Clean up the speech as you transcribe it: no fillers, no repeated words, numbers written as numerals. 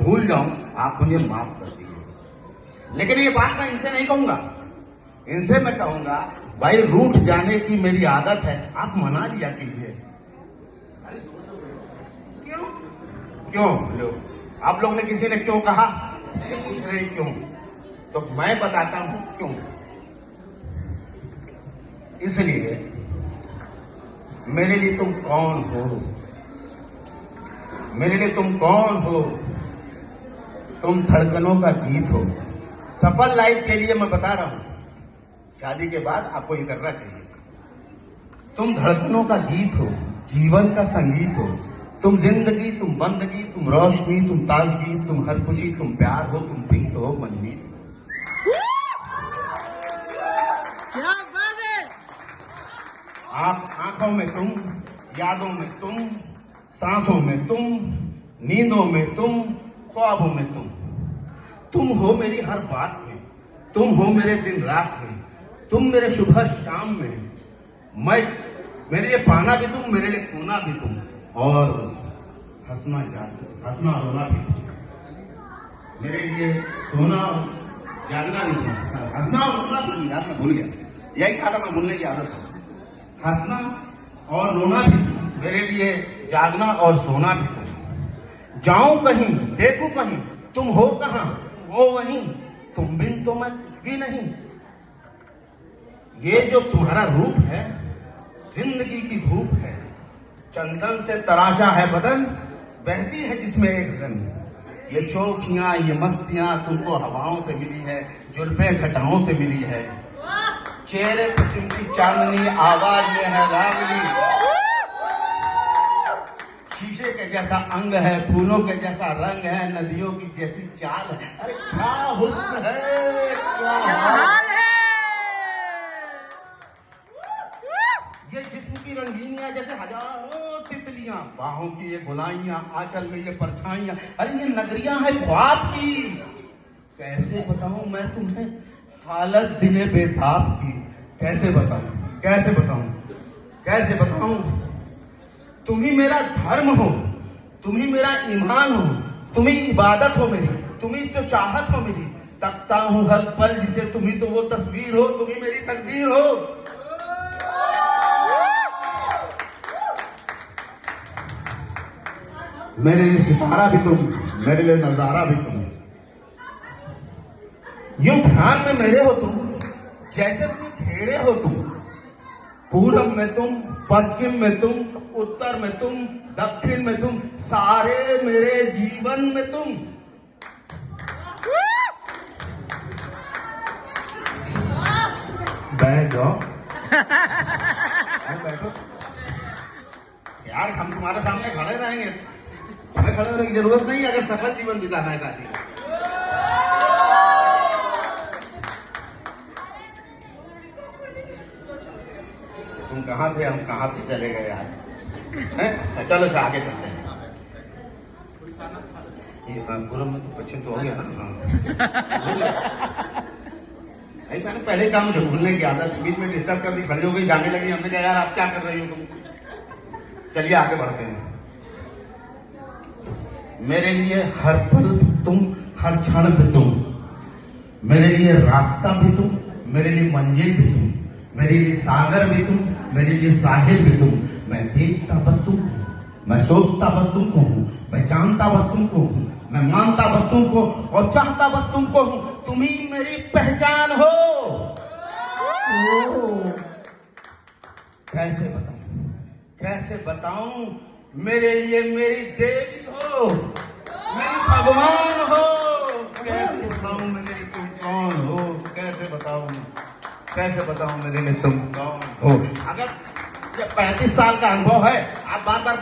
भूल जाऊं, आप मुझे माफ कर दीजिए। लेकिन ये बात मैं इनसे नहीं कहूंगा। इनसे मैं कहूंगा, भाई रूठ जाने की मेरी आदत है, आप मना लिया कीजिए। क्यों लोग, आप लोग ने किसी ने क्यों कहा, पूछ रहे क्यों, तो मैं बताता हूं क्यों। इसलिए मेरे लिए तुम कौन हो, मेरे लिए तुम कौन हो, तुम धड़कनों का गीत हो। सफल लाइफ के लिए मैं बता रहा हूं, शादी के बाद आपको ये करना चाहिए। तुम धड़कनों का गीत हो, जीवन का संगीत हो। तुम जिंदगी, तुम बंदगी, तुम रोशनी, तुम ताजगी, तुम हर खुशी, तुम प्यार हो, तुम प्रीत हो, मंजीत। क्या बात है। आप आंखों में तुम, यादों में तुम, सांसों में तुम, नींदों में तुम, ख्वाबों में तुम हो मेरी हर बात में, तुम हो मेरे दिन रात में, तुम मेरे सुबह शाम में। मैं, मेरे लिए पाना भी तुम, मेरे लिए खोना भी तुम, और हंसना रोना भी तुम। मेरे लिए सोना जागना भी तुम, हंसना और रोना भी। याद मैं भूल गया, यही कहा था मैं, भूलने की आदत है। हंसना और रोना भी तुम, मेरे लिए जागना और सोना भी तुम। जाऊं कहीं, देखूं कहीं, तुम हो कहां, वो वहीं, तुम बिन तो मैं कुछ भी नहीं। ये जो तुम्हारा रूप है, जिंदगी की धूप है। चंदन से तराशा है बदन, बहती है जिसमें एक रंग। ये शौखियां, ये मस्तियां तुमको हवाओं से मिली है, जुल्फे घटाओं से मिली है। चेहरे पे सिमटी चांदनी, आवाज में है रागनी। शीशे के जैसा अंग है, फूलों के जैसा रंग है, नदियों की जैसी चाल है। अरे क्या हुस्न है, क्या हाल है। ये जिस्म की रंगीनियां जैसे हजारों तितलियां, बाहों की ये गुलाइयां, आंचल में ये परछाइयां। अरे ये नगरियां है ख्वाब की। कैसे बताऊं मैं तुम्हें हालत दिले बेताब की, कैसे बताऊं, कैसे बताऊं, कैसे बताऊं। तुम ही मेरा धर्म हो, तुम ही मेरा ईमान हो, तुम ही इबादत हो मेरी, तुम ही जो चाहत हो मेरी। तकता हूं हर पल जिसे, तुम ही तो वो तस्वीर हो, तुम ही मेरी तकदीर हो। मेरे लिए सितारा भी तुम, मेरे लिए नजारा भी तुम। यूं ध्यान में मेरे हो तुम, जैसे तुम घेरे हो तुम। पूरब में तुम, पश्चिम में तुम, उत्तर में तुम, दक्षिण में तुम, सारे मेरे जीवन में तुम। बैठ जाओ, बैठो यार, हम तुम्हारे सामने खड़े रहेंगे, हमें खड़े होने की जरूरत नहीं है अगर सफल जीवन बिताना है शादी। तुम कहाँ थे, हम कहाँ पे चले गए यार, हैं? चलो से आगे चलते हैं। ये पूरा में तो पश्चिम तो हो गया ना। नहीं, मैंने पहले काम मुझे भूलने की आदत, बीच में डिस्टर्ब कर दी, खड़ी हो गई, जाने लगी। हमने कहा यार आप क्या कर रही हो तुम। चलिए आगे बढ़ते हैं। मेरे लिए हर पल तुम, हर क्षण भी तुम। मेरे लिए रास्ता भी तुम, मेरे लिए मंजिल भी तुम। मेरे लिए सागर भी तुम, मेरे लिए साहिल भी तुम। मैं देखता बस तुमको, मैं सोचता बस तुमको हूँ, मैं जानता बस तुमको हूँ, मैं मानता बस तुमको और चाहता बस तुमको हूँ। तुम ही मेरी पहचान हो। कैसे बताऊं, कैसे बताऊं। मेरे लिए मेरी देवी हो, मेरी भगवान हो। कैसे बताऊं मेरे लिए तुम कौन हो, कैसे बताऊं, कैसे बताऊं मेरे लिए तुम कौन हो। अगर ये 35 साल का अनुभव है, आप बार बार